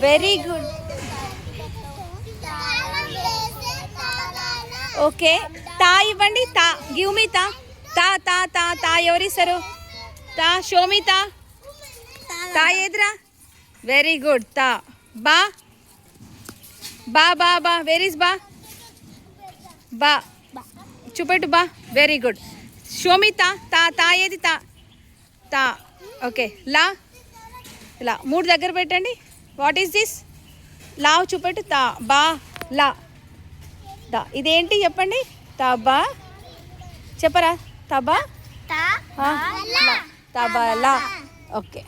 Very good. Okay, తా ఇవ్వండి. తా, గివ్ మీ తా. తా తా తా తా ఎవరిస్తారు? తా, షో మీ తా. తా ఏదిరా? Very good. తా. బా బా బా బా, వేర్ ఇస్ బా? బా చూపెట్టు బా. Very good. షో మీ తా. తా తా ఏది? తా తా. ఓకే, లా. ఇలా 3 దగ్గర పెట్టండి. What is this? లావ్ చూపెట్టు. తా, బా, లా, దా. ఇదేంటి చెప్పండి? తబా చెప్పరా? తబా, తబలా. ఓకే.